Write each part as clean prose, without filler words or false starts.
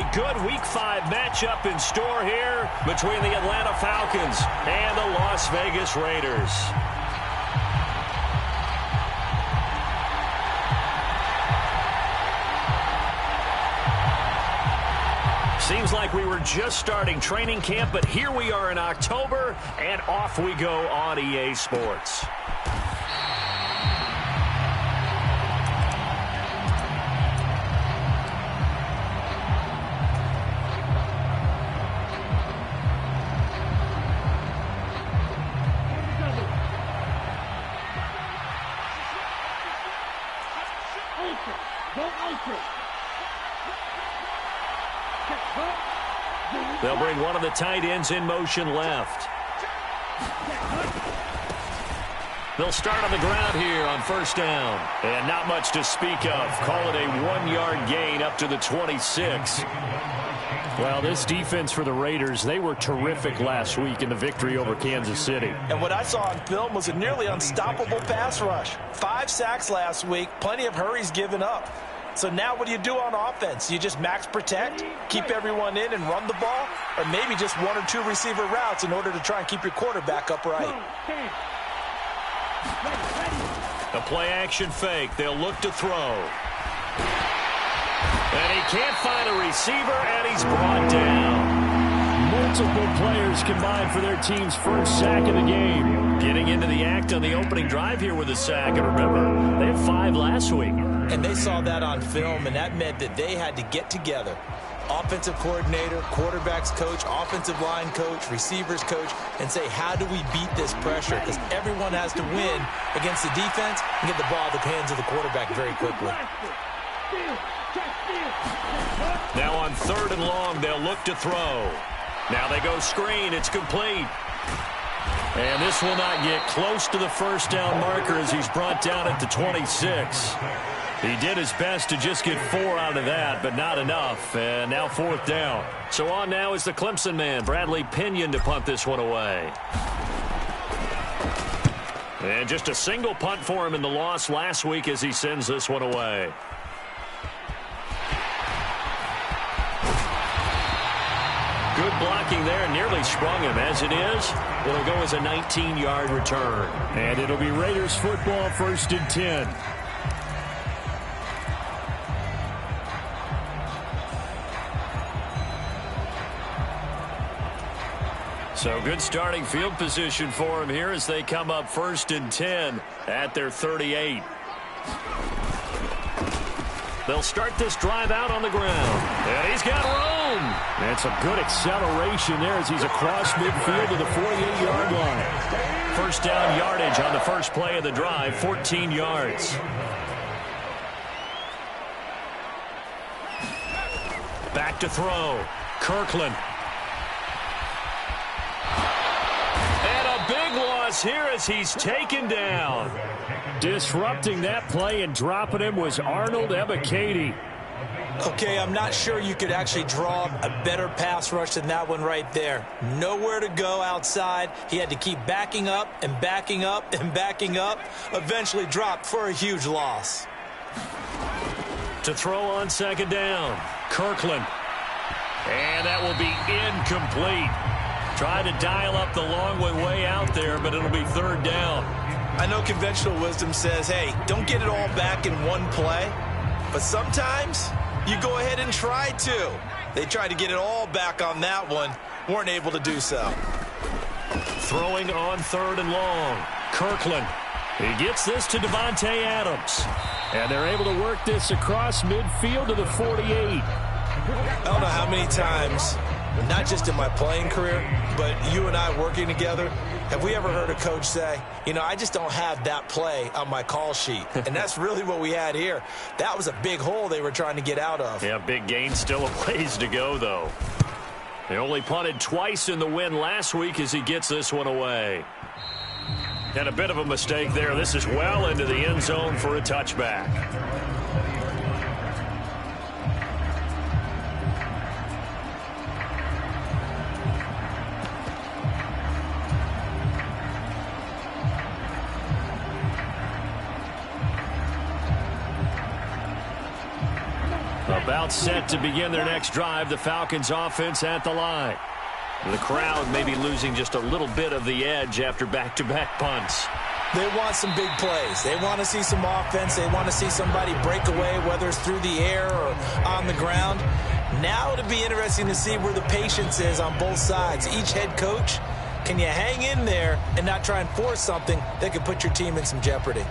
a good Week 5 matchup in store here between the Atlanta Falcons and the Las Vegas Raiders. Seems like we were just starting training camp, but here we are in October, and off we go on EA Sports. They'll bring one of the tight ends in motion left. They'll start on the ground here on first down. And not much to speak of. Call it a 1-yard gain up to the 26. Well, this defense for the Raiders, they were terrific last week in the victory over Kansas City. And what I saw on film was a nearly unstoppable pass rush. 5 sacks last week, plenty of hurries given up. So now what do you do on offense? You just max protect, keep everyone in and run the ball, or maybe just 1 or 2 receiver routes in order to try and keep your quarterback upright. A play-action fake. They'll look to throw. And he can't find a receiver, and he's brought down. Multiple players combined for their team's first sack of the game. Getting into the act on the opening drive here with a sack. And remember, they had 5 last week. And they saw that on film, and that meant that they had to get together. Offensive coordinator, quarterbacks coach, offensive line coach, receivers coach, and say, how do we beat this pressure? Because everyone has to win against the defense and get the ball out of the hands of the quarterback very quickly. Now on 3rd and long, they'll look to throw. Now they go screen. It's complete. And this will not get close to the first down marker as he's brought down at the 26. He did his best to just get 4 out of that, but not enough. And now 4th down. So on now is the Clemson man, Bradley Pinion, to punt this one away. And just a single punt for him in the loss last week as he sends this one away. Good blocking there, nearly sprung him. As it is, it'll go as a 19-yard return. And it'll be Raiders football, 1st and 10. So good starting field position for him here as they come up 1st and 10 at their 38. They'll start this drive out on the ground. And he's got room. That's a good acceleration there as he's across midfield to the 48-yard line. First down yardage on the first play of the drive, 14 yards. Back to throw. Kirkland. Big loss here as he's taken down. Disrupting that play and dropping him was Arnold Ebiketie. Okay, I'm not sure you could actually draw a better pass rush than that one right there. Nowhere to go outside. He had to keep backing up and backing up and backing up. Eventually dropped for a huge loss. To throw on 2nd down. Kirkland. And that will be incomplete. Try to dial up the long way out there, but it'll be 3rd down. I know conventional wisdom says, hey, don't get it all back in one play. But sometimes you go ahead and try to. They tried to get it all back on that one. Weren't able to do so. Throwing on 3rd and long. Kirkland. He gets this to Devontae Adams. And they're able to work this across midfield to the 48. I don't know how many times, not just in my playing career, but you and I working together, have we ever heard a coach say, you know, I just don't have that play on my call sheet. And that's really what we had here. That was a big hole they were trying to get out of. Yeah, big gain, still a ways to go, though. They only punted twice in the win last week as he gets this one away. And a bit of a mistake there. This is well into the end zone for a touchback. About set to begin their next drive, the Falcons offense at the line. The crowd may be losing just a little bit of the edge after back-to-back punts. They want some big plays. They want to see some offense. They want to see somebody break away, whether it's through the air or on the ground. Now it'll be interesting to see where the patience is on both sides. Each head coach, can you hang in there and not try and force something that could put your team in some jeopardy?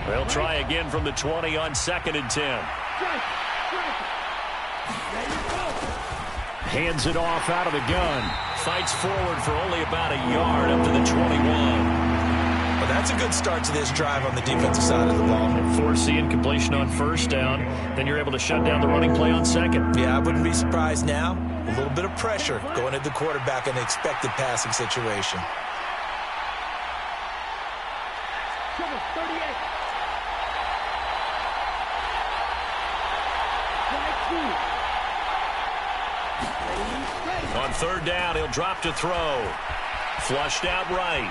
They'll try again from the 20 on 2nd and 10. Hands it off out of the gun. Fights forward for only about a yard up to the 21. Well, that's a good start to this drive on the defensive side of the ball. And force the incompletion on 1st down. Then you're able to shut down the running play on 2nd. Yeah, I wouldn't be surprised now. A little bit of pressure going at the quarterback in an expected passing situation. On 3rd down, he'll drop to throw. Flushed out right.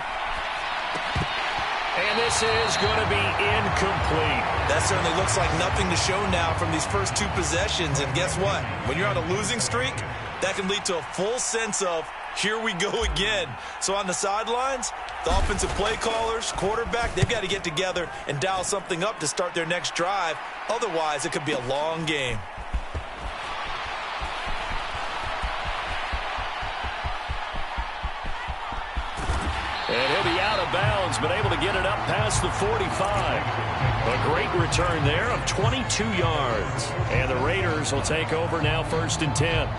And this is going to be incomplete. That certainly looks like nothing to show now from these first 2 possessions. And guess what? When you're on a losing streak, that can lead to a full sense of, here we go again. So on the sidelines, the offensive play callers, quarterback, they've got to get together and dial something up to start their next drive. Otherwise, it could be a long game. And he'll be out of bounds, but able to get it up past the 45. A great return there of 22 yards. And the Raiders will take over now 1st and 10.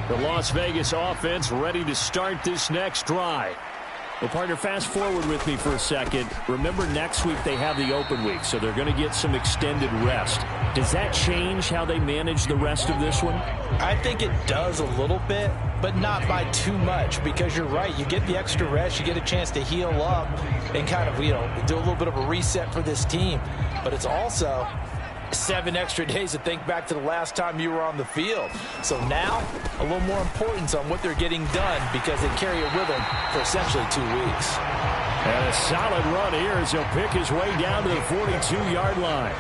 The Las Vegas offense ready to start this next drive. Well, partner, fast forward with me for a second. Remember, next week they have the open week, so they're going to get some extended rest. Does that change how they manage the rest of this one? I think it does a little bit, but not by too much, because you're right. You get the extra rest. You get a chance to heal up and kind of, do a little bit of a reset for this team. But it's also 7 extra days to think back to the last time you were on the field. So now, a little more importance on what they're getting done, because they carry it with them for essentially 2 weeks. And a solid run here as he'll pick his way down to the 42-yard line.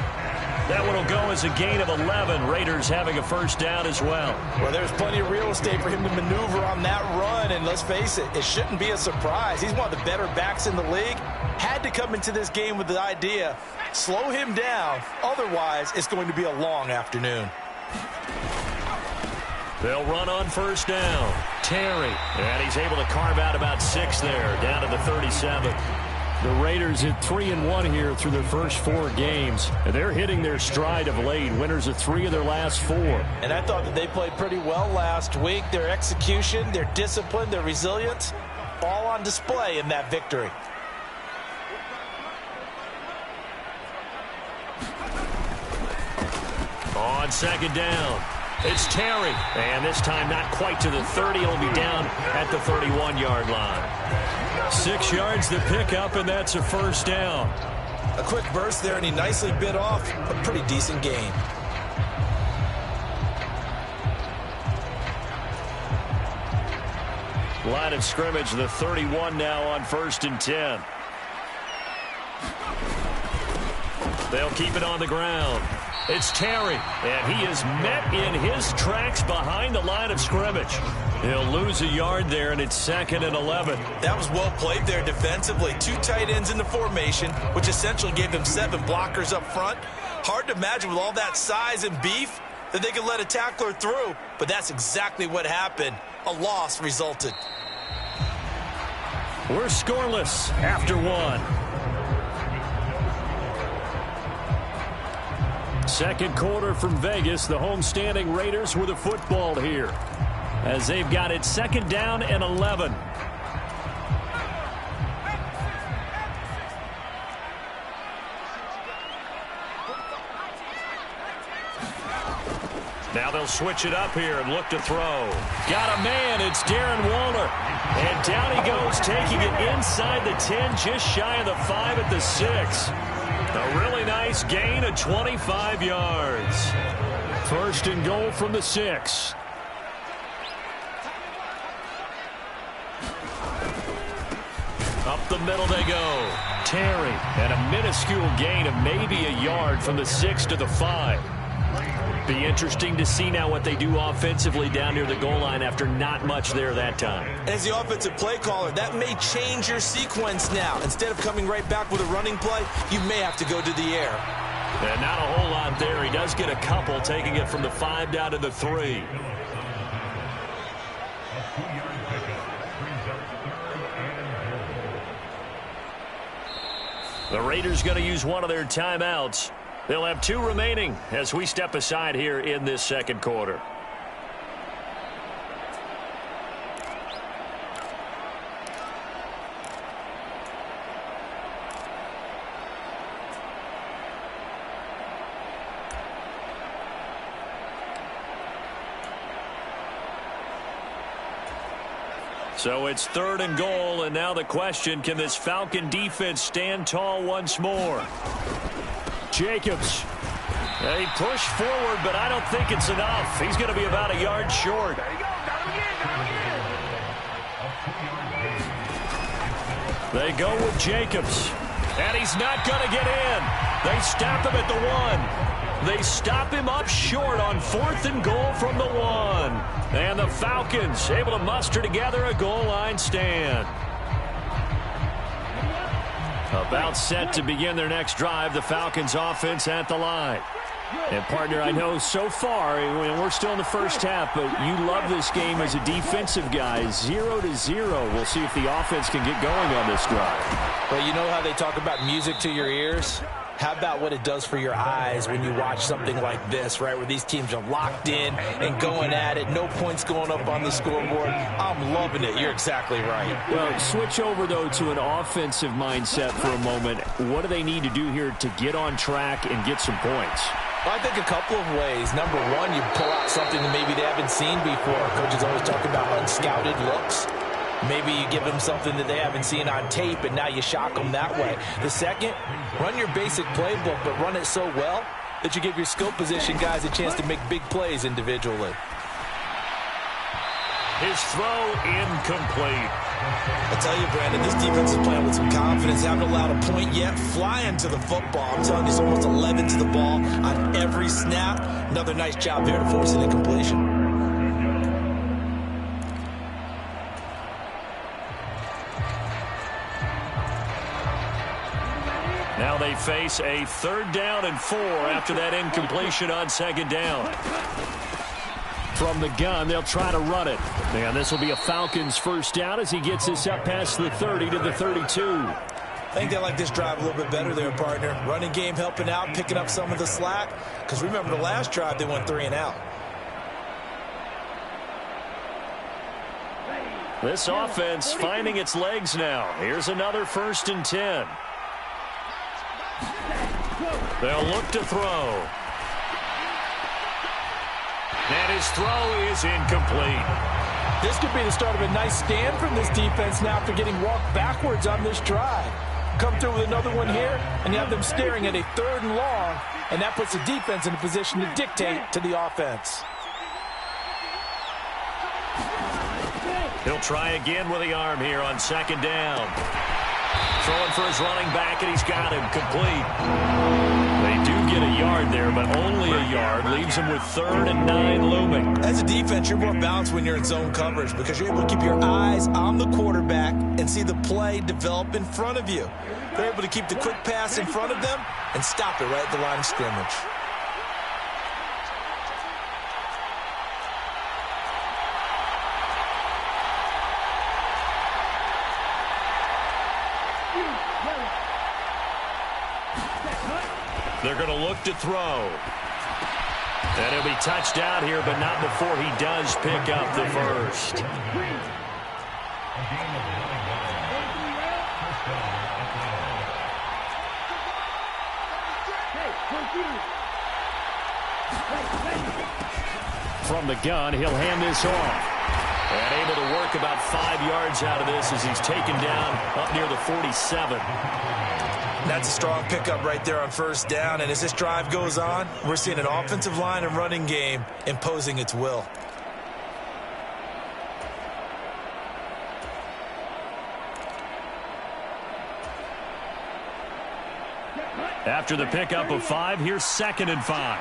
That one will go as a gain of 11. Raiders having a 1st down as well. Well, there's plenty of real estate for him to maneuver on that run, and let's face it, it shouldn't be a surprise. He's one of the better backs in the league. Had to come into this game with the idea, slow him down, otherwise it's going to be a long afternoon. They'll run on 1st down. Terry, and he's able to carve out about 6 there, down to the 37. The Raiders at 3-1 here through their first 4 games. And they're hitting their stride of late. Winners of 3 of their last 4. And I thought that they played pretty well last week. Their execution, their discipline, their resilience, all on display in that victory. On 2nd down, it's Terry. And this time not quite to the 30. It'll be down at the 31-yard line. 6 yards to pick up, and that's a 1st down. A quick burst there, and he nicely bit off a pretty decent gain. Line of scrimmage, the 31 now on 1st and 10. They'll keep it on the ground. It's Terry, and he is met in his tracks behind the line of scrimmage. He'll lose a yard there, and it's 2nd and 11. That was well played there defensively. 2 tight ends in the formation, which essentially gave them 7 blockers up front. Hard to imagine with all that size and beef that they could let a tackler through, but that's exactly what happened. A loss resulted. We're scoreless after 1. Second quarter from Vegas. The homestanding Raiders with a football here, as they've got it 2nd down and 11. Now they'll switch it up here and look to throw. Got a man. It's Darren Waller. And down he goes, taking it inside the 10, just shy of the 5 at the 6. A really nice gain of 25 yards. 1st and goal from the 6. Up the middle they go. Terry, and a minuscule gain of maybe a yard from the 6 to the 5. Be interesting to see now what they do offensively down near the goal line after not much there that time. As the offensive play caller, that may change your sequence now. Instead of coming right back with a running play, you may have to go to the air. And not a whole lot there. He does get a couple, taking it from the 5 down to the 3. The Raiders going to use one of their timeouts. They'll have 2 remaining as we step aside here in this second quarter. So it's 3rd and goal, and now the question, can this Falcon defense stand tall once more? Jacobs. They push forward, but I don't think it's enough. He's going to be about a yard short. They go with Jacobs. And he's not going to get in. They stop him at the 1. They stop him up short on 4th and goal from the 1. And the Falcons able to muster together a goal line stand. About set to begin their next drive, the Falcons offense at the line. And, partner, I know so far, we're still in the first half, but you love this game as a defensive guy. 0-0. We'll see if the offense can get going on this drive. Well, you know how they talk about music to your ears? How about what it does for your eyes when you watch something like this, right, where these teams are locked in and going at it, no points going up on the scoreboard? I'm loving it. You're exactly right. Well, switch over, though, to an offensive mindset for a moment. What do they need to do here to get on track and get some points? Well, I think a couple of ways. Number one, you pull out something that maybe they haven't seen before. Coaches always talk about unscouted looks. Maybe you give them something that they haven't seen on tape, and now you shock them that way. The second, run your basic playbook, but run it so well that you give your skill position guys a chance to make big plays individually. His throw incomplete. I tell you, Brandon, this defense is playing with some confidence. Haven't allowed a point yet. Flying to the football. I'm telling you, it's almost 11 to the ball on every snap. Another nice job there to force an incompletion. Now they face a 3rd down and 4 after that incompletion on 2nd down. From the gun, they'll try to run it. And this will be a Falcons first down as he gets this up past the 30 to the 32. I think they like this drive a little bit better there, partner. Running game helping out, picking up some of the slack. Because remember the last drive, they went 3 and out. This offense finding its legs now. Here's another 1st and 10. They'll look to throw. And his throw is incomplete. This could be the start of a nice stand from this defense now after getting walked backwards on this drive. Come through with another one here, and you have them staring at a 3rd and long, and that puts the defense in a position to dictate to the offense. He'll try again with the arm here on 2nd down. Throwing for his running back, and he's got him complete. They do get a yard there, but only a yard. Leaves him with 3rd and 9 looming. As a defense, you're more balanced when you're in zone coverage because you're able to keep your eyes on the quarterback and see the play develop in front of you. They're able to keep the quick pass in front of them and stop it right at the line of scrimmage. They're going to look to throw. And he'll be touched out here, but not before he does pick up the first. From the gun, he'll hand this off. And able to work about 5 yards out of this as he's taken down up near the 47. That's a strong pickup right there on 1st down. And as this drive goes on, we're seeing an offensive line and running game imposing its will. After the pickup of 5, here's 2nd and 5.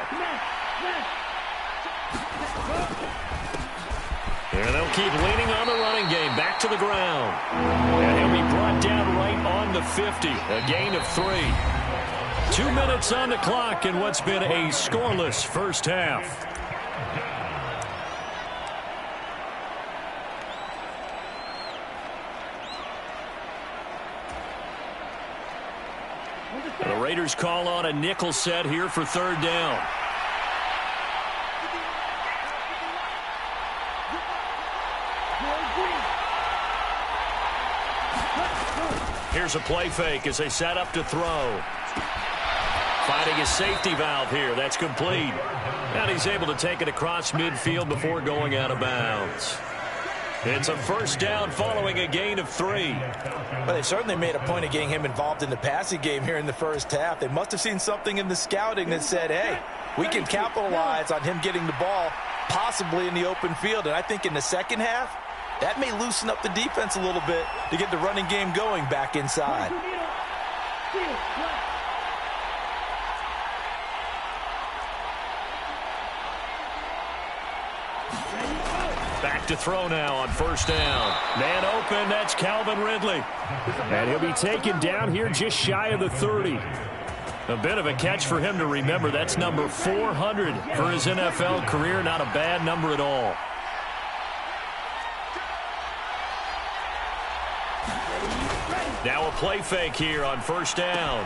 And they'll keep leaning on the running game. Back to the ground. And he'll be brought down right on the 50. A gain of 3. 2 minutes on the clock in what's been a scoreless first half. The Raiders call on a nickel set here for 3rd down. Here's a play fake as they set up to throw. Finding his safety valve here. That's complete. And he's able to take it across midfield before going out of bounds. It's a 1st down following a gain of 3. Well, they've certainly made a point of getting him involved in the passing game here in the first half. They must have seen something in the scouting that said, hey, we can capitalize on him getting the ball possibly in the open field. And I think in the second half, that may loosen up the defense a little bit to get the running game going back inside. Back to throw now on 1st down. Man open, that's Calvin Ridley. And he'll be taken down here just shy of the 30. A bit of a catch for him to remember. That's number 400 for his NFL career. Not a bad number at all. Now a play fake here on 1st down.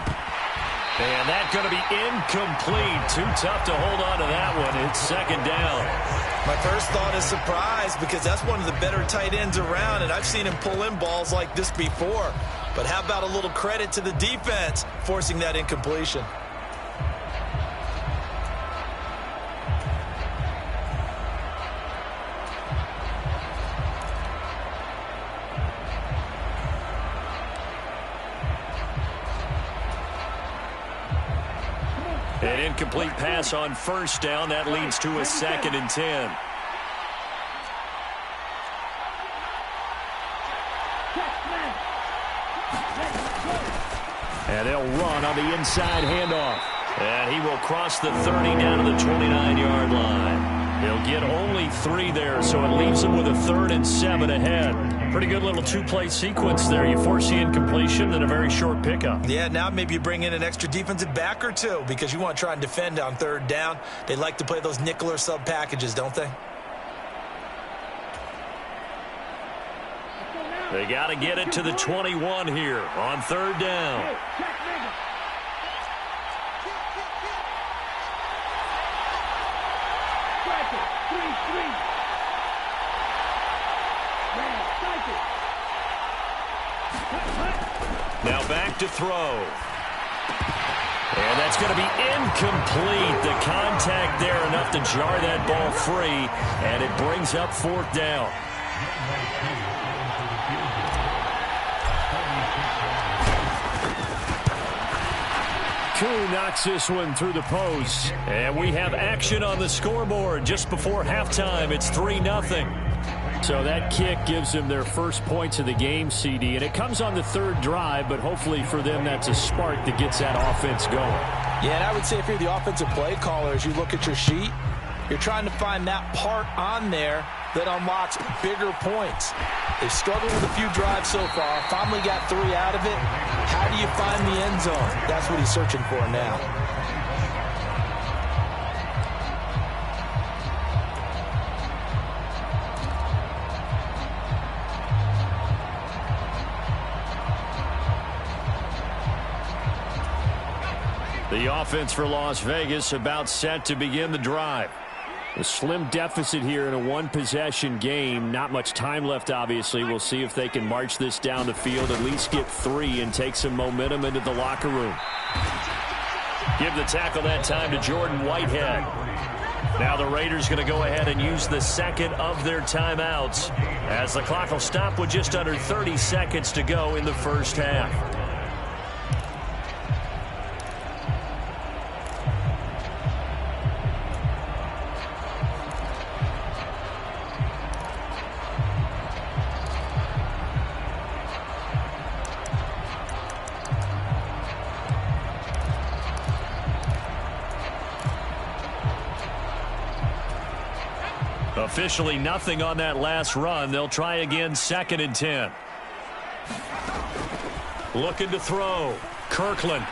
And that's going to be incomplete. Too tough to hold on to that one. It's 2nd down. My first thought is surprise because that's one of the better tight ends around, and I've seen him pull in balls like this before. But how about a little credit to the defense forcing that incompletion? An incomplete pass on 1st down. That leads to a 2nd and 10. And they'll run on the inside handoff. And he will cross the 30 down to the 29-yard line. He'll get only 3 there, so it leaves him with a 3rd and 7 ahead. Pretty good little 2-play sequence there. You force the incompletion and a very short pickup. Yeah, now maybe you bring in an extra defensive back or 2 because you want to try and defend on 3rd down. They like to play those nickel or sub packages, don't they? They got to get it to the 21 here on 3rd down. Now back to throw. And that's going to be incomplete. The contact there enough to jar that ball free, and it brings up 4th down. Koo knocks this one through the post. And we have action on the scoreboard just before halftime. It's 3-0. So that kick gives them their first points of the game, CD. And it comes on the 3rd drive, but hopefully for them that's a spark that gets that offense going. Yeah, and I would say if you're the offensive play caller, as you look at your sheet, you're trying to find that part on there that unlocks bigger points. They've struggled with a few drives so far. Finally got 3 out of it. How do you find the end zone? That's what he's searching for now. The offense for Las Vegas about set to begin the drive. A slim deficit here in a 1-possession game. Not much time left, obviously. We'll see if they can march this down the field, at least get 3 and take some momentum into the locker room. Give the tackle that time to Jordan Whitehead. Now the Raiders going to go ahead and use the 2nd of their timeouts as the clock will stop with just under 30 seconds to go in the first half. Officially nothing on that last run. They'll try again, 2nd and 10. Looking to throw. Kirkland.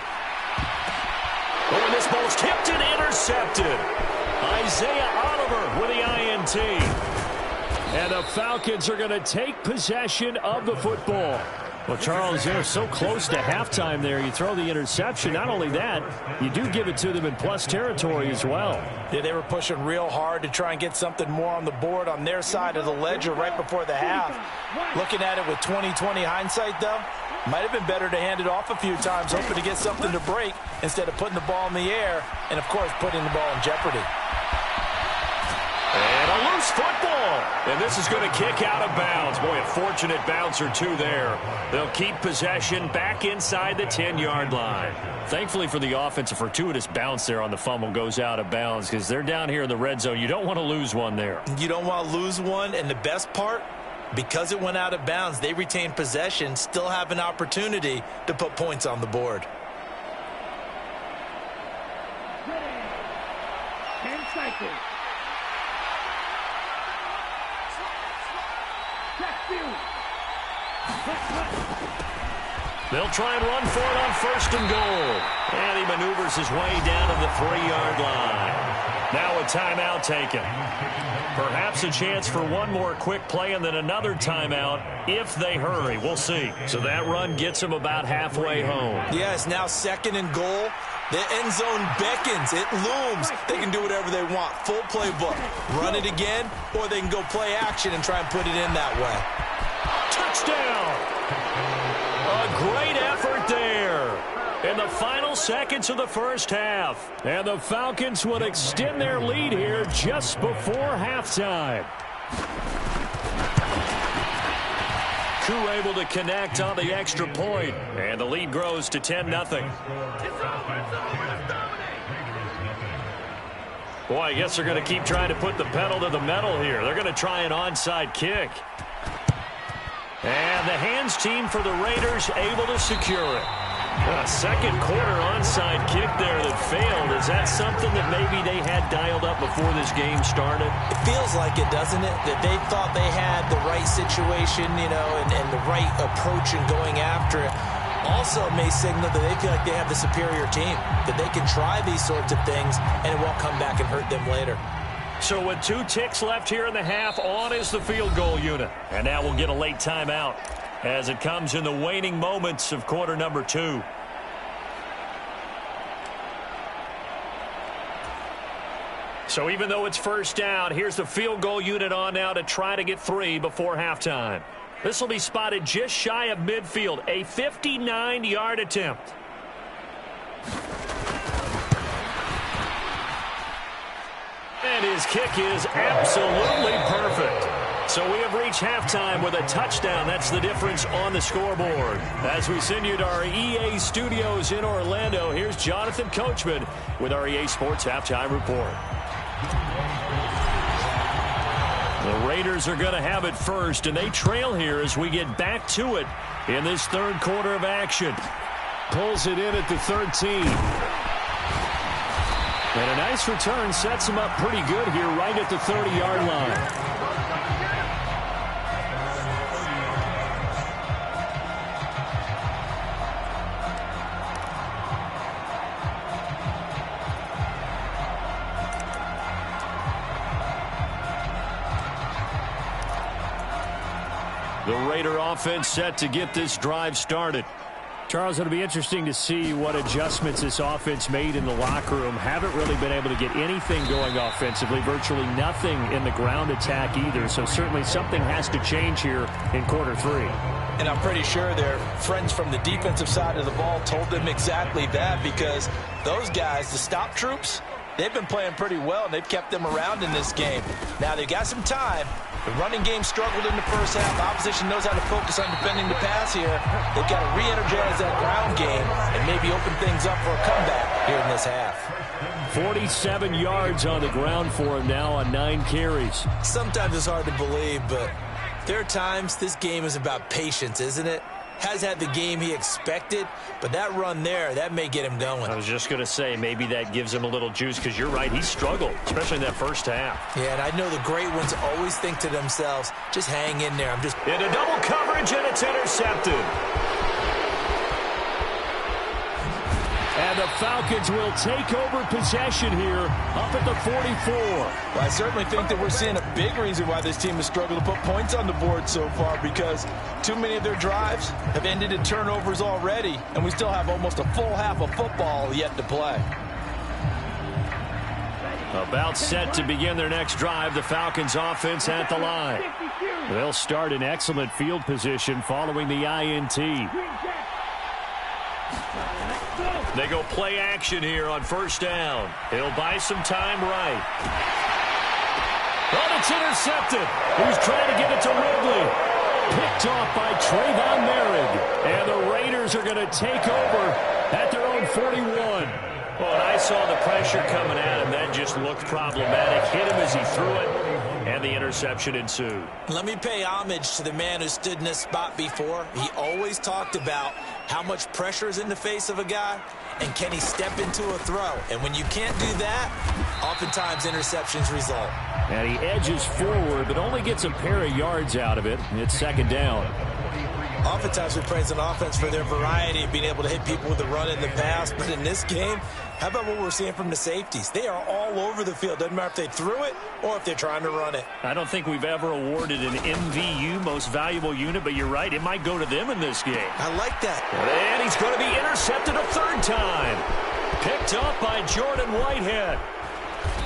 Oh, and this ball's tipped and intercepted. Isaiah Oliver with the INT. And the Falcons are going to take possession of the football. Well, Charles, they're so close to halftime there. You throw the interception. Not only that, you do give it to them in plus territory as well. Yeah, they were pushing real hard to try and get something more on the board on their side of the ledger right before the half. Looking at it with 20/20 hindsight, though, might have been better to hand it off a few times, hoping to get something to break instead of putting the ball in the air and, of course, putting the ball in jeopardy. And a loose football. And this is going to kick out of bounds. Boy, a fortunate bounce or two there. They'll keep possession back inside the 10-yard line. Thankfully for the offense, a fortuitous bounce there on the fumble goes out of bounds because they're down here in the red zone. You don't want to lose one there. You don't want to lose one, and the best part, because it went out of bounds, they retain possession, still have an opportunity to put points on the board. 10 seconds. They'll try and run for it on 1st and goal. And he maneuvers his way down to the 3-yard line. Now a timeout taken. Perhaps a chance for one more quick play and then another timeout if they hurry. We'll see. So that run gets them about halfway home. Yeah, it's now 2nd and goal. The end zone beckons. It looms. They can do whatever they want. Full playbook. Run it again, or they can go play action and try and put it in that way. Touchdown! A great effort there in the final seconds of the first half. And the Falcons would extend their lead here just before halftime. Koo able to connect on the extra point, and the lead grows to 10-0. Boy, I guess they're going to keep trying to put the pedal to the metal here. They're going to try an onside kick. And the hands team for the Raiders able to secure it. A second quarter onside kick there that failed. Is that something that maybe they had dialed up before this game started? It feels like it, doesn't it? That they thought they had the right situation, you know, and the right approach in going after it. Also may signal that they feel like they have the superior team, that they can try these sorts of things and it won't come back and hurt them later. So with 2 ticks left here in the half, on is the field goal unit. And now we'll get a late timeout as it comes in the waning moments of quarter number 2. So even though it's first down, here's the field goal unit on now to try to get 3 before halftime. This will be spotted just shy of midfield, a 59-yard attempt. And his kick is absolutely perfect. So we have reached halftime with a touchdown. That's the difference on the scoreboard. As we send you to our EA studios in Orlando, here's Jonathan Coachman with our EA Sports Halftime Report. The Raiders are going to have it first, and they trail here as we get back to it in this third quarter of action. Pulls it in at the 13. And a nice return sets him up pretty good here right at the 30-yard line. The Raider offense set to get this drive started. Charles, it'll be interesting to see what adjustments this offense made in the locker room. Haven't really been able to get anything going offensively, virtually nothing in the ground attack either. So certainly something has to change here in quarter 3. And I'm pretty sure their friends from the defensive side of the ball told them exactly that, because those guys, the stop troops, they've been playing pretty well, and they've kept them around in this game. Now, they've got some time. The running game struggled in the first half. The opposition knows how to focus on defending the pass here. They've got to re-energize that ground game and maybe open things up for a comeback here in this half. 47 yards on the ground for him now on 9 carries. Sometimes it's hard to believe, but there are times this game is about patience, isn't it? has had the game he expected, but that run there, that may get him going. I was just going to say, maybe that gives him a little juice, because you're right, he struggled, especially in that first half. Yeah, and I know the great ones always think to themselves, just hang in there. Into double coverage, and it's intercepted. And the Falcons will take over possession here up at the 44. Well, I certainly think that we're seeing a big reason why this team has struggled to put points on the board so far, because too many of their drives have ended in turnovers already, and we still have almost a full half of football yet to play. About set to begin their next drive, the Falcons offense at the line. They'll start in excellent field position following the INT. They go play action here on first down. He'll buy some time right. Oh, it's intercepted. He's trying to get it to Ridley. Picked off by Trayvon Merrick. And the Raiders are going to take over at their own 41. Well, and I saw the pressure coming at him. That just looked problematic. Hit him as he threw it, and the interception ensued. Let me pay homage to the man who stood in this spot before. He always talked about how much pressure is in the face of a guy, and can he step into a throw? And when you can't do that, oftentimes interceptions result. And he edges forward, but only gets a pair of yards out of it. It's second down. Oftentimes we praise an offense for their variety of being able to hit people with the run in the pass. But in this game, how about what we're seeing from the safeties? They are all over the field. Doesn't matter if they threw it or if they're trying to run it. I don't think we've ever awarded an MVU, most valuable unit, but you're right, it might go to them in this game. I like that. And he's going to be intercepted a third time. Picked up by Jordan Whitehead.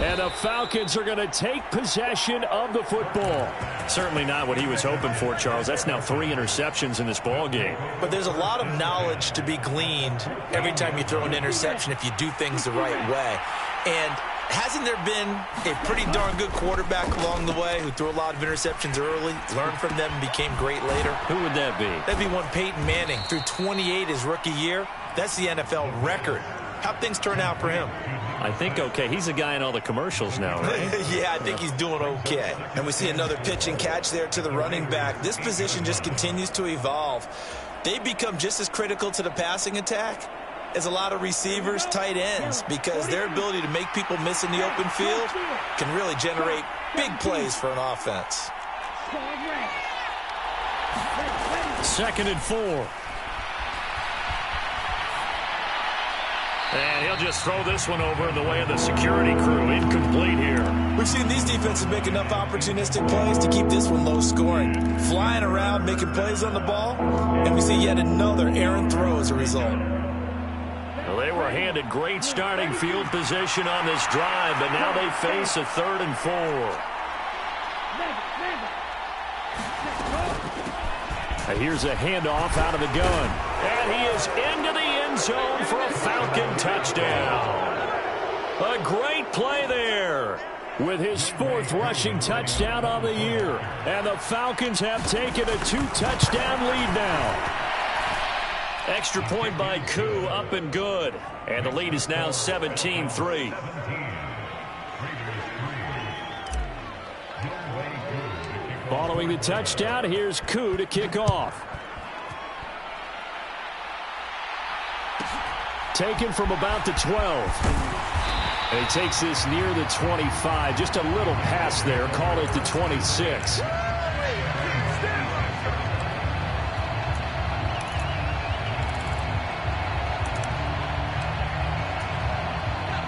And the Falcons are going to take possession of the football. Certainly not what he was hoping for, Charles. That's now 3 interceptions in this ball game. But there's a lot of knowledge to be gleaned every time you throw an interception if you do things the right way. And hasn't there been a pretty darn good quarterback along the way who threw a lot of interceptions early, learned from them, and became great later? Who would that be? That'd be one Peyton Manning. Threw 28 his rookie year. That's the NFL record. How'd things turn out for him? I think okay. He's a guy in all the commercials now, right? Yeah, I think he's doing okay. And we see another pitch and catch there to the running back. This position just continues to evolve. They become just as critical to the passing attack as a lot of receivers, tight ends, because their ability to make people miss in the open field can really generate big plays for an offense. 2nd and 4. And he'll just throw this one over in the way of the security crew. Incomplete here. We've seen these defenses make enough opportunistic plays to keep this one low scoring. Flying around, making plays on the ball, and we see yet another errant throw as a result. Well, they were handed great starting field position on this drive, but now they face a 3rd and 4. Here's a handoff out of the gun. And he is into the end zone for a Falcon touchdown. A great play there. With his 4th rushing touchdown on the year. And the Falcons have taken a 2-touchdown lead now. Extra point by Koo, up and good. And the lead is now 17-3. Following the touchdown, here's Koo to kick off. Taken from about the 12. And he takes this near the 25. Just a little pass there. Call it the 26.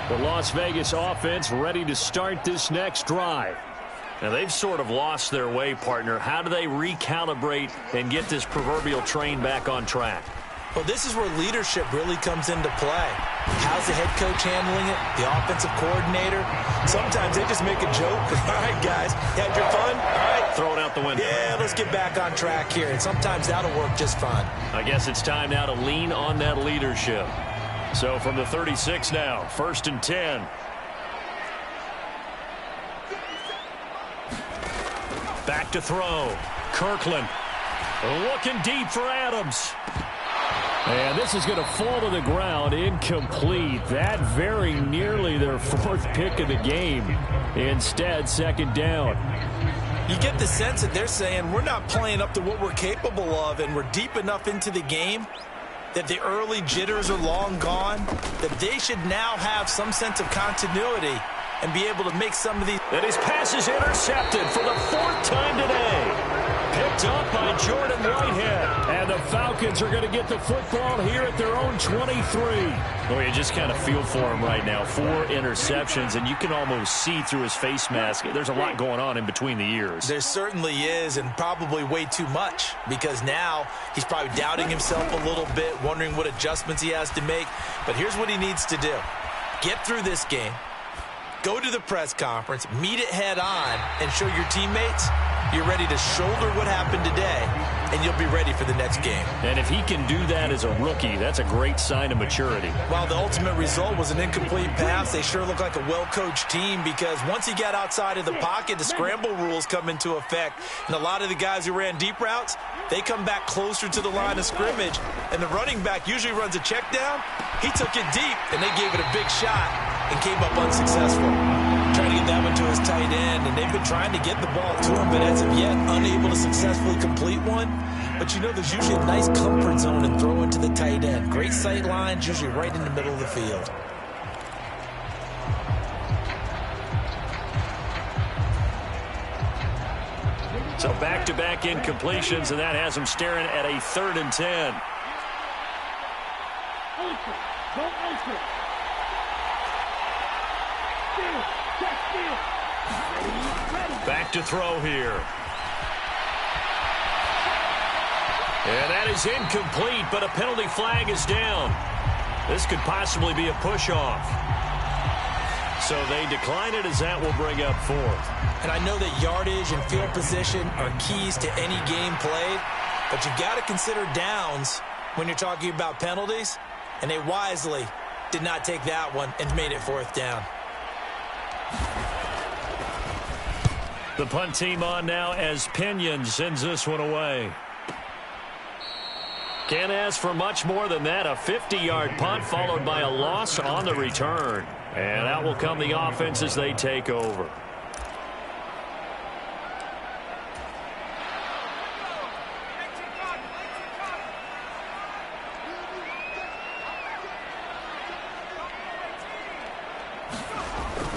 The Las Vegas offense ready to start this next drive. Now, they've sort of lost their way, partner. How do they recalibrate and get this proverbial train back on track? Well, this is where leadership really comes into play. How's the head coach handling it? The offensive coordinator? Sometimes they just make a joke. All right, guys, you had your fun? All right. Throw it out the window. Yeah, let's get back on track here. And sometimes that'll work just fine. I guess it's time now to lean on that leadership. So from the 36 now, 1st and 10. Back to throw. Kirkland looking deep for Adams. And this is going to fall to the ground, incomplete. That very nearly their 4th pick of the game. Instead, 2nd down. You get the sense that they're saying we're not playing up to what we're capable of, and we're deep enough into the game that the early jitters are long gone, that they should now have some sense of continuity and be able to make some of these. And his pass is intercepted for the 4th time today. Picked up by Jordan Whitehead. And the Falcons are going to get the football here at their own 23. Well, you just kind of feel for him right now. 4 interceptions, and you can almost see through his face mask. There's a lot going on in between the ears. There certainly is, and probably way too much, because now he's probably doubting himself a little bit, wondering what adjustments he has to make. But here's what he needs to do. Get through this game. Go to the press conference, meet it head on, and show your teammates you're ready to shoulder what happened today, and you'll be ready for the next game. And if he can do that as a rookie, that's a great sign of maturity. While the ultimate result was an incomplete pass, they sure look like a well-coached team, because once he got outside of the pocket, the scramble rules come into effect. And a lot of the guys who ran deep routes, they come back closer to the line of scrimmage, and the running back usually runs a check down. He took it deep, and they gave it a big shot and came up unsuccessful. Trying to get that one to his tight end, and they've been trying to get the ball to him, but as of yet, unable to successfully complete one. But you know, there's usually a nice comfort zone in throwing to the tight end. Great sight lines, usually right in the middle of the field. So back-to-back incompletions, and that has him staring at a 3rd and 10. Back to throw here. And that is incomplete, but a penalty flag is down. This could possibly be a push-off. So they decline it, as that will bring up 4th. And I know that yardage and field position are keys to any game played, but you've got to consider downs when you're talking about penalties, and they wisely did not take that one and made it 4th down. The punt team on now as Pinion sends this one away. Can't ask for much more than that. A 50-yard punt followed by a loss on the return. And out will come the offense as they take over.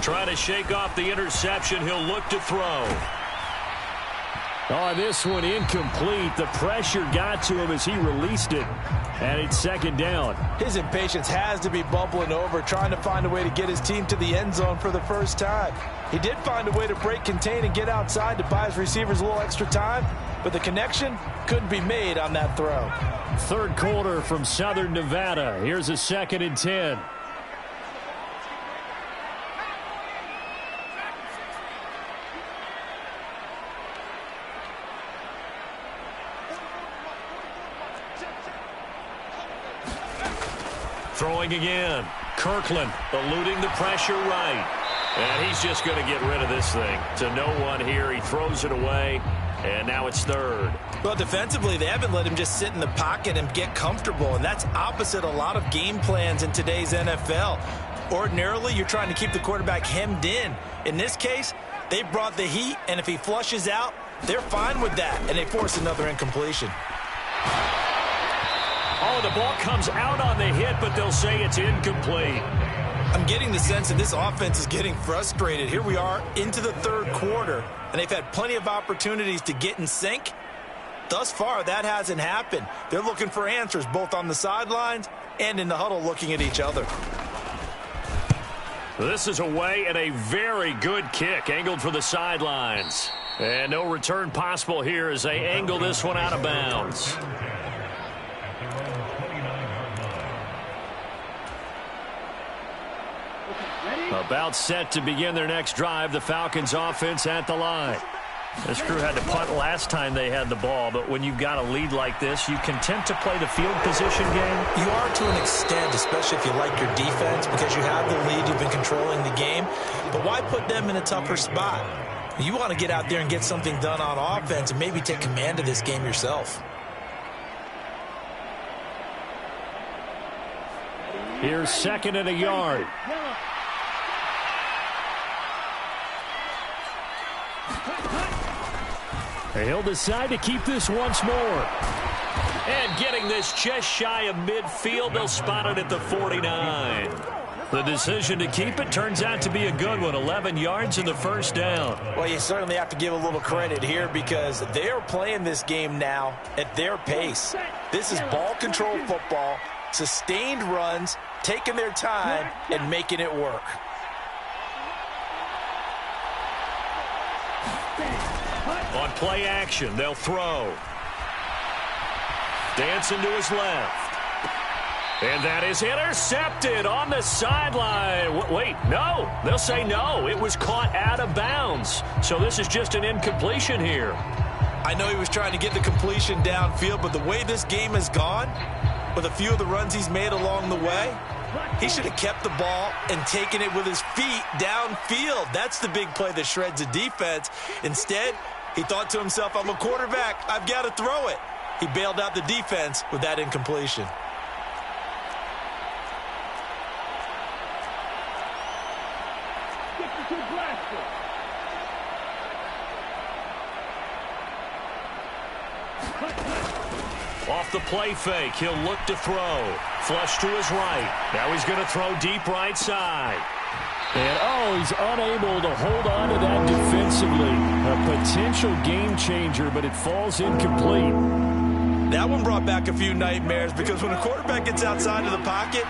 Trying to shake off the interception. He'll look to throw. Oh, this one incomplete. The pressure got to him as he released it. And it's 2nd down. His impatience has to be bubbling over, trying to find a way to get his team to the end zone for the first time. He did find a way to break contain and get outside to buy his receivers a little extra time, but the connection couldn't be made on that throw. 3rd quarter from Southern Nevada. Here's a 2nd and 10. Throwing again. Kirkland eluding the pressure right. And he's just going to get rid of this thing. To no one here. He throws it away. And now it's 3rd. Well, defensively, they haven't let him just sit in the pocket and get comfortable. And that's opposite a lot of game plans in today's NFL. Ordinarily, you're trying to keep the quarterback hemmed in. In this case, they brought the heat. And if he flushes out, they're fine with that. And they force another incompletion. Oh, the ball comes out on the hit, but they'll say it's incomplete. I'm getting the sense that this offense is getting frustrated. Here we are into the 3rd quarter, and they've had plenty of opportunities to get in sync. Thus far, that hasn't happened. They're looking for answers both on the sidelines and in the huddle looking at each other. This is away, and a very good kick angled for the sidelines. And no return possible here as they angle this one out of bounds. About set to begin their next drive. The Falcons offense at the line. This crew had to punt last time they had the ball, but when you've got a lead like this, you content to play the field position game? You are to an extent, especially if you like your defense, because you have the lead, you've been controlling the game. But why put them in a tougher spot? You want to get out there and get something done on offense and maybe take command of this game yourself. Here's 2nd and a yard. He'll decide to keep this once more. And getting this just shy of midfield, they'll spot it at the 49. The decision to keep it turns out to be a good one. 11 yards in the first down. Well, you certainly have to give a little credit here because they are playing this game now at their pace. This is ball control football, sustained runs, taking their time, and making it work. On play action, they'll throw. Dancing to his left. And that is intercepted on the sideline. Wait, no. They'll say no. It was caught out of bounds. So this is just an incompletion here. I know he was trying to get the completion downfield, but the way this game has gone, with a few of the runs he's made along the way, he should have kept the ball and taken it with his feet downfield. That's the big play that shreds a defense. Instead, he thought to himself, I'm a quarterback. I've got to throw it. He bailed out the defense with that incompletion. Off the play fake, he'll look to throw. Flush to his right. Now he's going to throw deep right side. And, he's unable to hold on to that defensively. A potential game changer, but it falls incomplete. That one brought back a few nightmares because when a quarterback gets outside of the pocket,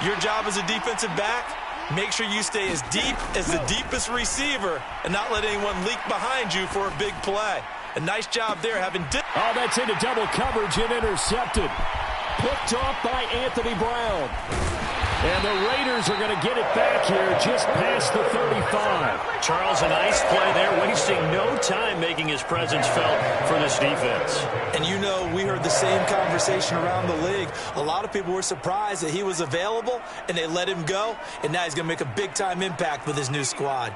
your job as a defensive back, make sure you stay as deep as the deepest receiver and not let anyone leak behind you for a big play. A nice job there having... that's into double coverage and intercepted. Picked off by Anthony Brown. And the Raiders are going to get it back here just past the 35. Charles, a nice play there, wasting no time making his presence felt for this defense. And you know, we heard the same conversation around the league. A lot of people were surprised that he was available, and they let him go, and now he's going to make a big-time impact with his new squad.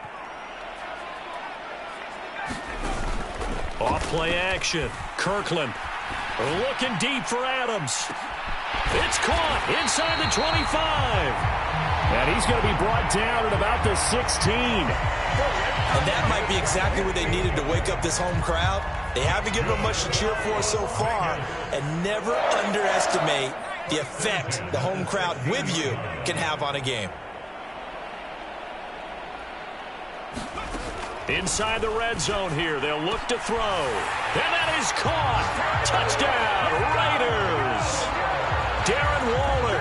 Off play action. Kirkland looking deep for Adams. It's caught inside the 25. And he's going to be brought down at about the 16. And that might be exactly what they needed to wake up this home crowd. They haven't given them much to cheer for so far. And never underestimate the effect the home crowd with you can have on a game. Inside the red zone here, they'll look to throw. And that is caught. Touchdown, Raiders. Darren Waller,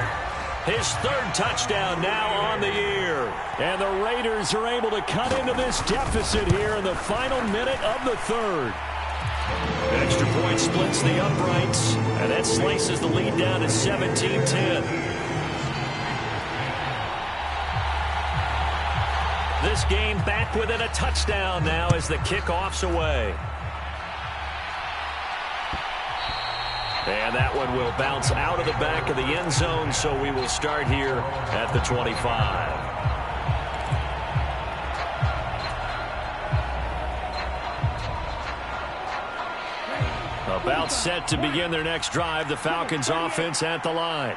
his third touchdown now on the year. And the Raiders are able to cut into this deficit here in the final minute of the third. Extra point splits the uprights, and that slices the lead down to 17-10. This game back within a touchdown now as the kickoff's away. And that one will bounce out of the back of the end zone, so we will start here at the 25. About set to begin their next drive, the Falcons offense at the line.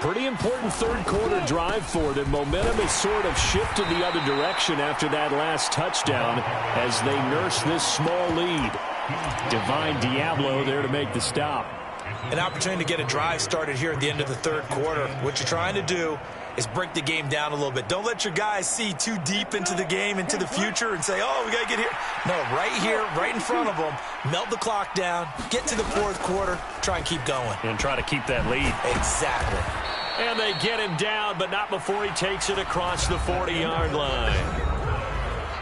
Pretty important third quarter drive for them. Momentum has sort of shifted the other direction after that last touchdown as they nurse this small lead. Divine Diablo there to make the stop. An opportunity to get a drive started here at the end of the third quarter. What you're trying to do is break the game down a little bit. Don't let your guys see too deep into the game, into the future, and say, oh, we got to get here. No, right here, right in front of them, melt the clock down, get to the fourth quarter, try and keep going. And try to keep that lead. Exactly. And they get him down, but not before he takes it across the 40-yard line.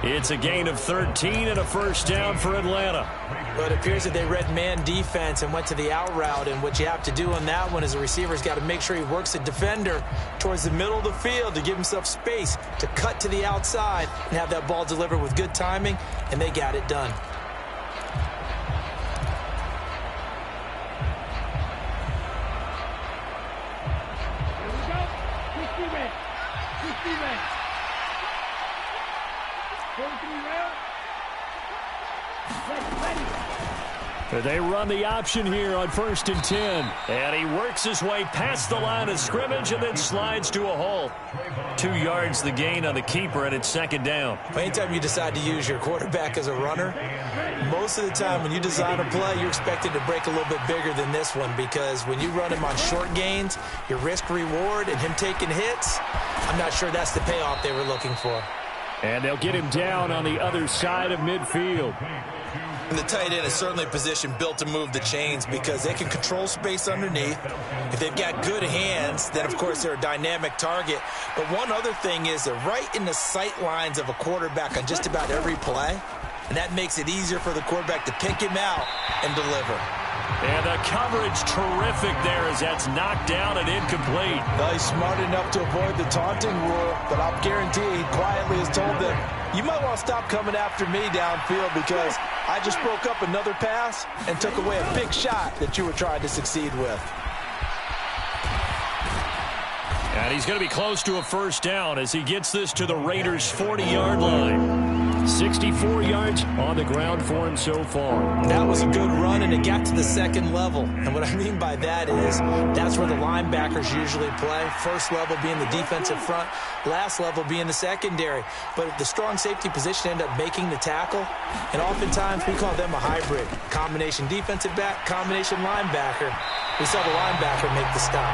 It's a gain of 13 and a first down for Atlanta. Well, it appears that they read man defense and went to the out route, and what you have to do on that one is the receiver's got to make sure he works the defender towards the middle of the field to give himself space to cut to the outside and have that ball delivered with good timing, and they got it done. They run the option here on 1st and 10. And he works his way past the line of scrimmage and then slides to a halt. 2 yards the gain on the keeper, and it's 2nd down. Anytime you decide to use your quarterback as a runner, most of the time when you design a play, you're expected to break a little bit bigger than this one, because when you run him on short gains, your risk-reward and him taking hits, I'm not sure that's the payoff they were looking for. And they'll get him down on the other side of midfield. And the tight end is certainly a position built to move the chains because they can control space underneath. If they've got good hands, then, of course, they're a dynamic target. But one other thing is they're right in the sight lines of a quarterback on just about every play, and that makes it easier for the quarterback to pick him out and deliver. And the coverage terrific there as that's knocked down and incomplete. Well, he's smart enough to avoid the taunting rule, but I'll guarantee he quietly has told them, you might want to stop coming after me downfield because I just broke up another pass and took away a big shot that you were trying to succeed with. And he's going to be close to a 1st down as he gets this to the Raiders' 40-yard line. 64 yards on the ground for him so far. That was a good run, and it got to the 2nd level. And what I mean by that is that's where the linebackers usually play. 1st level being the defensive front, last level being the secondary. But the strong safety position ended up making the tackle, and oftentimes we call them a hybrid. Combination defensive back, combination linebacker. We saw the linebacker make the stop.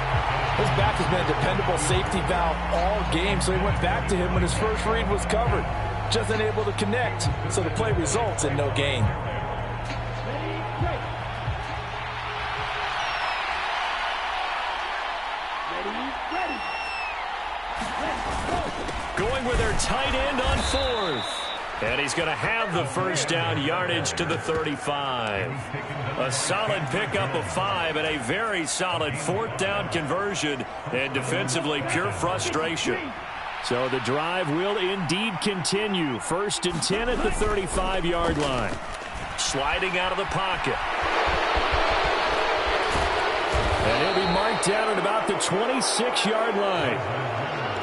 His back has been a dependable safety valve all game, so he went back to him when his first read was covered. Just unable to connect, so the play results in no gain. Going with their tight end on 4th. And he's going to have the 1st down yardage to the 35. A solid pickup of 5 and a very solid 4th down conversion. And defensively, pure frustration. So the drive will indeed continue. 1st and 10 at the 35-yard line. Sliding out of the pocket. And he'll be marked down at about the 26-yard line.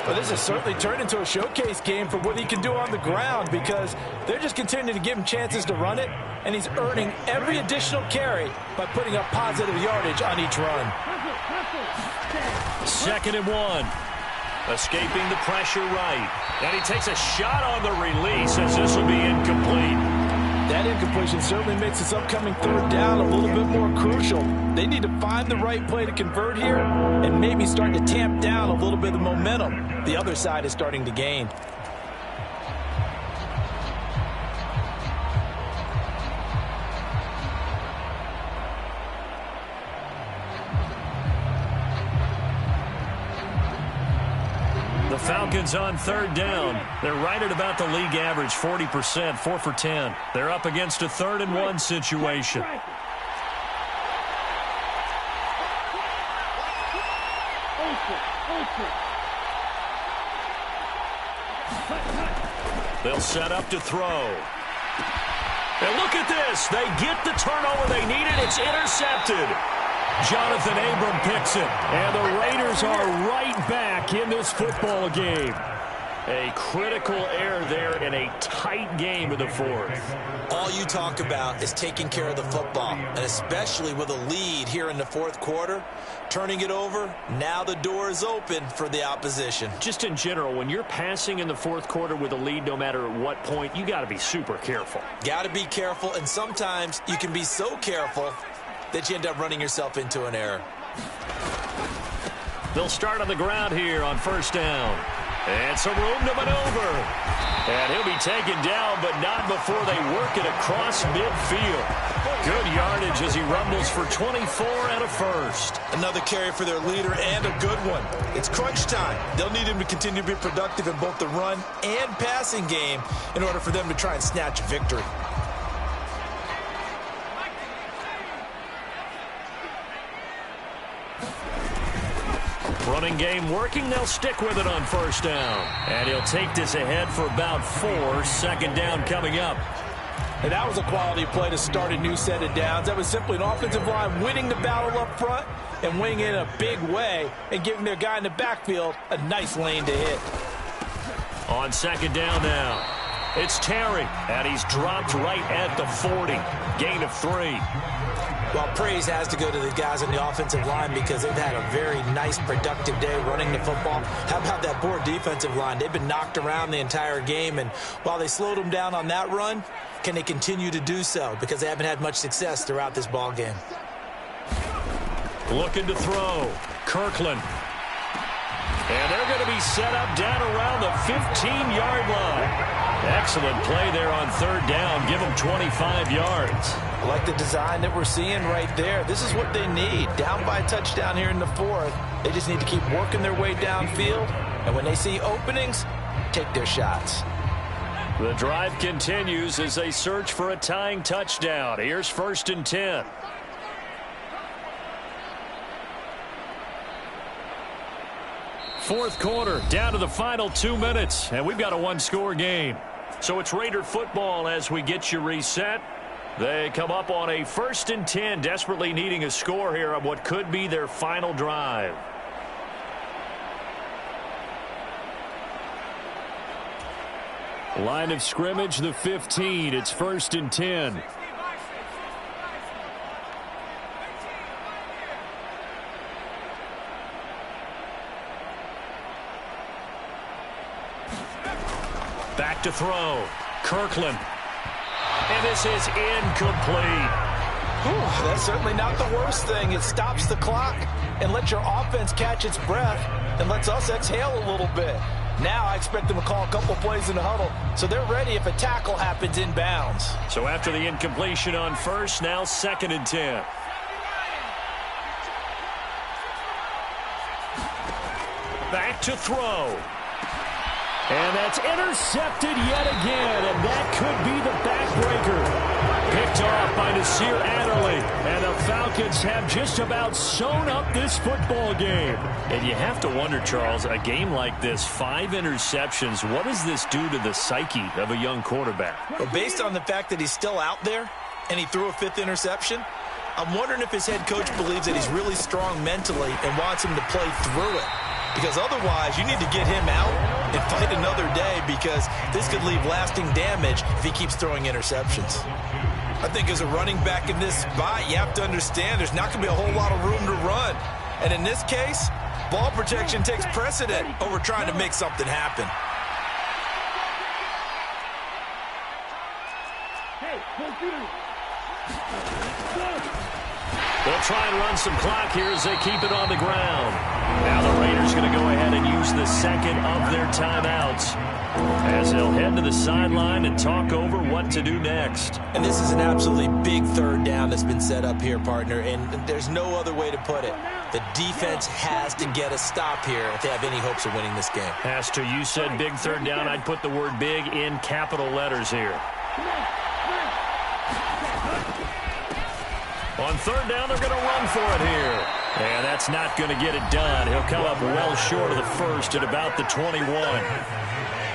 But this has certainly turned into a showcase game for what he can do on the ground because they're just continuing to give him chances to run it, and he's earning every additional carry by putting up positive yardage on each run. 2nd and 1. Escaping the pressure right. And he takes a shot on the release as this will be incomplete. That incompletion certainly makes this upcoming 3rd down a little bit more crucial. They need to find the right play to convert here and maybe start to tamp down a little bit of momentum. The other side is starting to gain. The Falcons on 3rd down. They're right at about the league average, 40%, 4 for 10. They're up against a 3rd and 1 situation. They'll set up to throw. And look at this. They get the turnover they needed. It's intercepted. Jonathan Abram picks it, and the Raiders are right back in this football game. A critical error there in a tight game in the 4th. All you talk about is taking care of the football, and especially with a lead here in the 4th quarter, turning it over, now the door is open for the opposition. Just in general, when you're passing in the 4th quarter with a lead, no matter at what point, you got to be super careful. Got to be careful, and sometimes you can be so careful that you end up running yourself into an error. They'll start on the ground here on 1st down. And some room to maneuver. And he'll be taken down, but not before they work it across midfield. Good yardage as he rumbles for 24 and a 1st. Another carry for their leader and a good one. It's crunch time. They'll need him to continue to be productive in both the run and passing game in order for them to try and snatch a victory. Running game working. They'll stick with it on 1st down. And he'll take this ahead for about 4. 2nd down coming up. And that was a quality play to start a new set of downs. That was simply an offensive line winning the battle up front and winning it in a big way and giving their guy in the backfield a nice lane to hit. On 2nd down now, it's Terry, and he's dropped right at the 40. Gain of 3. Well, praise has to go to the guys on the offensive line because they've had a very nice, productive day running the football. How about that poor defensive line? They've been knocked around the entire game, and while they slowed them down on that run, can they continue to do so? Because they haven't had much success throughout this ball game. Looking to throw. Kirkland. And they're going to be set up down around the 15-yard line. Excellent play there on third down. Give them 25 yards. I like the design that we're seeing right there. This is what they need. Down by a touchdown here in the fourth. They just need to keep working their way downfield. And when they see openings, take their shots. The drive continues as they search for a tying touchdown. Here's 1st and 10. Fourth quarter, down to the final 2 minutes, and we've got a one-score game. So it's Raider football as we get you reset. They come up on a 1st and 10, desperately needing a score here on what could be their final drive. Line of scrimmage, the 15. It's 1st and 10. Back to throw. Kirkland. And this is incomplete. Whew, that's certainly not the worst thing. It stops the clock and lets your offense catch its breath and lets us exhale a little bit. Now I expect them to call a couple plays in the huddle so they're ready if a tackle happens inbounds. So after the incompletion on first, now 2nd and 10. Back to throw. And that's intercepted yet again, and that could be the backbreaker. Picked off by Nasir Adderley, and the Falcons have just about sewn up this football game. And you have to wonder, Charles, a game like this, 5 interceptions, what does this do to the psyche of a young quarterback? Well, based on the fact that he's still out there and he threw a 5th interception, I'm wondering if his head coach believes that he's really strong mentally and wants him to play through it. Because otherwise, you need to get him out and fight another day because this could leave lasting damage if he keeps throwing interceptions. I think as a running back in this spot, you have to understand there's not going to be a whole lot of room to run. And in this case, ball protection takes precedent over trying to make something happen. They'll try and run some clock here as they keep it on the ground. Now the Raiders going to go ahead and use the second of their timeouts as they'll head to the sideline and talk over what to do next. And this is an absolutely big third down that's been set up here, partner, and there's no other way to put it. The defense has to get a stop here if they have any hopes of winning this game. Has to. You said big third down. I'd put the word big in capital letters here. On third down, they're going to run for it here. And that's not going to get it done. He'll come up well short of the first at about the 21.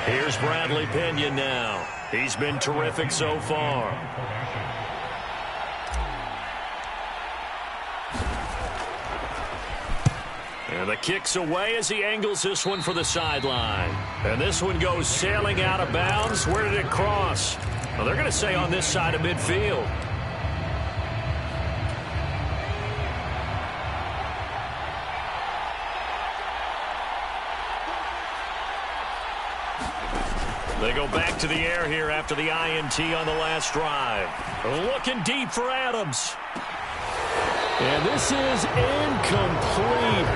Here's Bradley Pinion now. He's been terrific so far. And the kick's away as he angles this one for the sideline. And this one goes sailing out of bounds. Where did it cross? Well, they're going to say on this side of midfield. They go back to the air here after the INT on the last drive. Looking deep for Adams. And this is incomplete.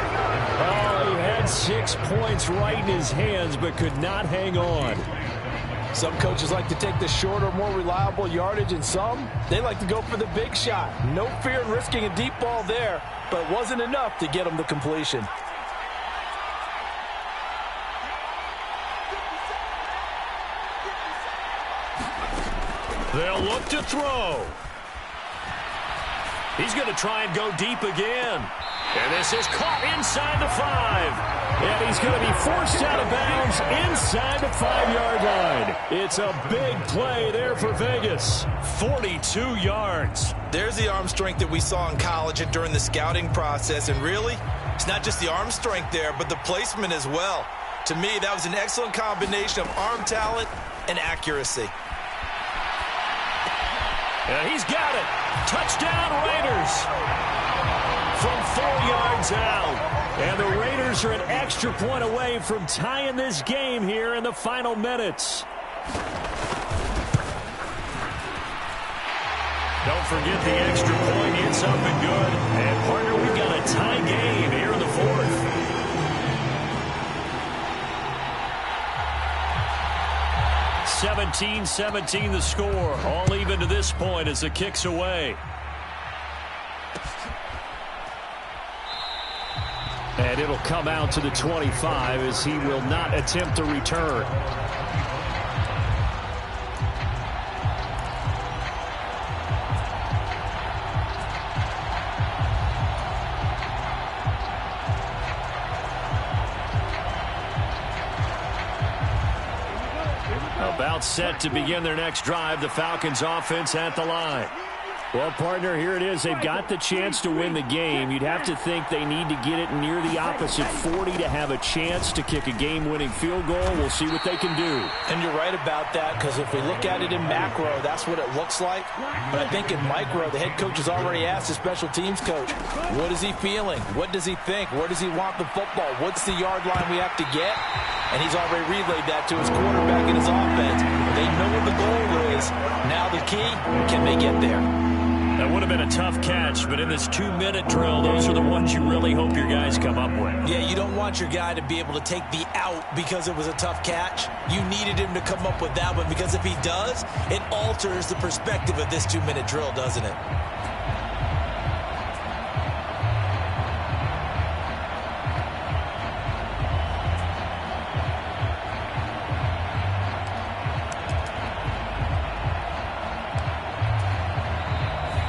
Oh, he had 6 points right in his hands but could not hang on. Some coaches like to take the shorter, more reliable yardage, and some, they like to go for the big shot. No fear in risking a deep ball there, but it wasn't enough to get him the completion. They'll look to throw. He's going to try and go deep again. And this is caught inside the 5. And he's going to be forced out of bounds inside the 5-yard line. It's a big play there for Vegas. 42 yards. There's the arm strength that we saw in college and during the scouting process. And really, it's not just the arm strength there, but the placement as well. To me, that was an excellent combination of arm talent and accuracy. Yeah, he's got it. Touchdown, Raiders! From 4 yards out. And the Raiders are an extra point away from tying this game here in the final minutes. Don't forget the extra point. It's up and good. And, partner, we've got a tie game here in the fourth. (17-17) the score. All even to this point as the kick's away. And it'll come out to the 25 as he will not attempt to return. About set to begin their next drive, the Falcons offense at the line. Well, partner, here it is. They've got the chance to win the game. You'd have to think they need to get it near the opposite 40 to have a chance to kick a game-winning field goal. We'll see what they can do. And you're right about that, because if we look at it in macro, that's what it looks like. But I think in micro, the head coach has already asked the special teams coach, what is he feeling? What does he think? Where does he want the football? What's the yard line we have to get? And he's already relayed that to his quarterback and his offense. They know what the goal is. Now the key, can they get there? That would have been a tough catch, but in this 2-minute drill, those are the ones you really hope your guys come up with. Yeah, you don't want your guy to be able to take the out because it was a tough catch. You needed him to come up with that one, because if he does, it alters the perspective of this 2-minute drill, doesn't it?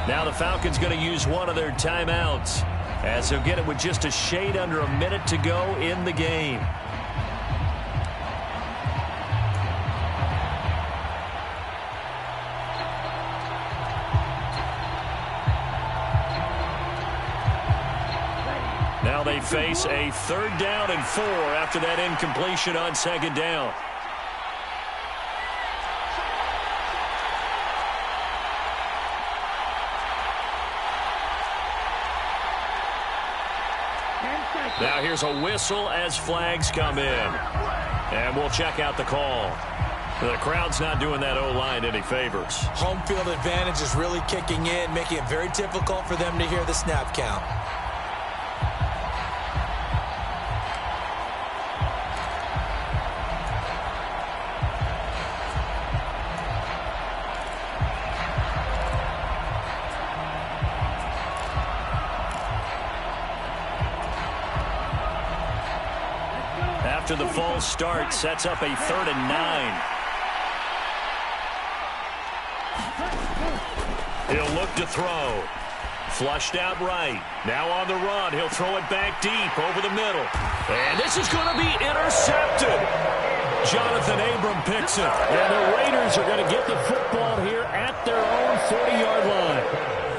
Now the Falcons going to use one of their timeouts as they'll get it with just a shade under a minute to go in the game. Now they face a 3rd down and 4 after that incompletion on 2nd down. Now here's a whistle as flags come in. And we'll check out the call. The crowd's not doing that O-line any favors. Home field advantage is really kicking in, making it very difficult for them to hear the snap count. After the false start, sets up a 3rd and 9. He'll look to throw. Flushed out right. Now on the run. He'll throw it back deep over the middle. And this is going to be intercepted. Jonathan Abram picks it. And the Raiders are going to get the football here at their own 40-yard line.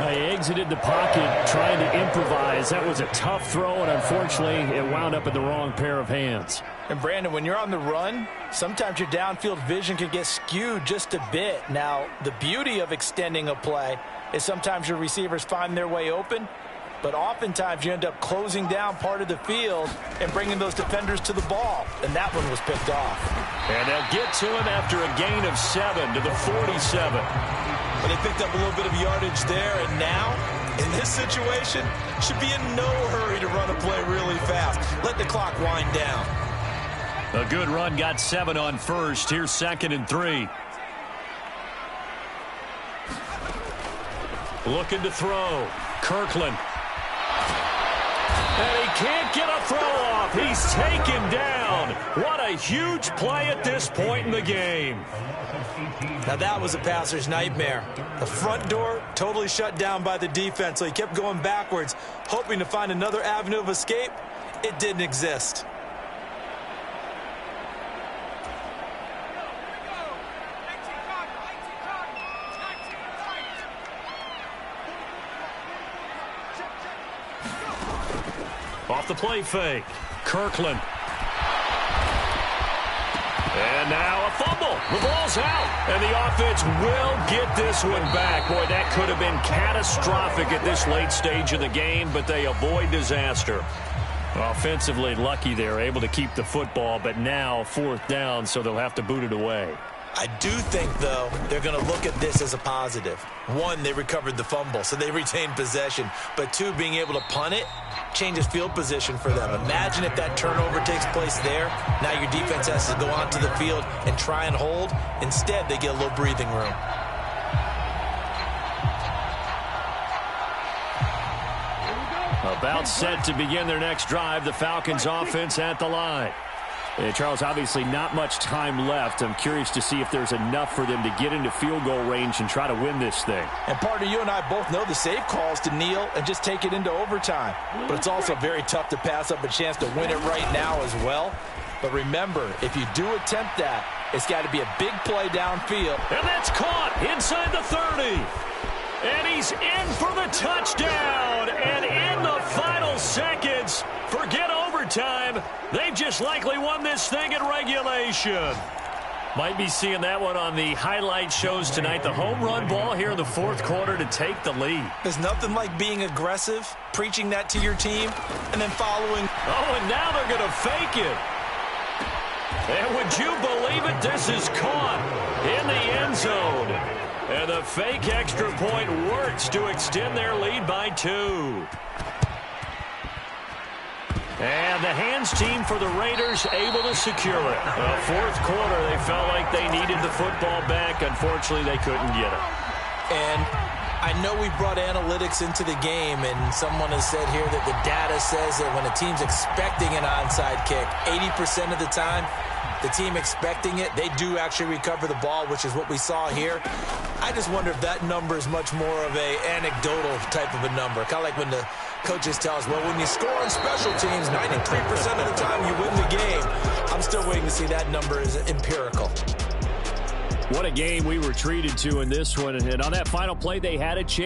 He exited the pocket trying to improvise. That was a tough throw, and unfortunately, it wound up in the wrong pair of hands. And, Brandon, when you're on the run, sometimes your downfield vision can get skewed just a bit. Now, the beauty of extending a play is sometimes your receivers find their way open, but oftentimes you end up closing down part of the field and bringing those defenders to the ball, and that one was picked off. And they'll get to him after a gain of 7 to the 47. But they picked up a little bit of yardage there, and now, in this situation, should be in no hurry to run a play really fast. Let the clock wind down. A good run, got 7 on first. Here's 2nd and 3. Looking to throw. Kirkland. And he can't get a throw off. He's taken down. What a huge play at this point in the game. Now that was a passer's nightmare. The front door totally shut down by the defense, so he kept going backwards, hoping to find another avenue of escape. It didn't exist. Off the play fake. Kirkland. And now a fumble. The ball's out. And the offense will get this one back. Boy, that could have been catastrophic at this late stage of the game, but they avoid disaster. Offensively lucky they're able to keep the football, but now 4th down, so they'll have to boot it away. I do think, though, they're going to look at this as a positive. 1, they recovered the fumble, so they retained possession. But 2, being able to punt it changes field position for them. Imagine if that turnover takes place there. Now your defense has to go onto the field and try and hold. Instead, they get a little breathing room. About set to begin their next drive, the Falcons offense at the line. Charles, obviously not much time left. I'm curious to see if there's enough for them to get into field goal range and try to win this thing. And partner, you and I both know the safe calls to kneel and just take it into overtime. But it's also very tough to pass up a chance to win it right now as well. But remember, if you do attempt that, it's got to be a big play downfield. And that's caught inside the 30. And he's in for the touchdown. And in the final seconds, forget overtime. They've just likely won this thing in regulation. Might be seeing that one on the highlight shows tonight. The home run ball here in the 4th quarter to take the lead. There's nothing like being aggressive, preaching that to your team, and then following. Oh, and now they're going to fake it. And would you believe it? This is caught in the end zone. And the fake extra point works to extend their lead by 2. And the hands team for the Raiders able to secure it. 4th quarter, they felt like they needed the football back. Unfortunately, they couldn't get it. And I know we brought analytics into the game, and someone has said here that the data says that when a team's expecting an onside kick, 80% of the time, the team expecting it, they do actually recover the ball, which is what we saw here. I just wonder if that number is much more of a anecdotal type of a number. Kind of like when the coaches tell us, well, when you score on special teams, 93% of the time you win the game. I'm still waiting to see that number is empirical. What a game we were treated to in this one. And on that final play, they had a chance.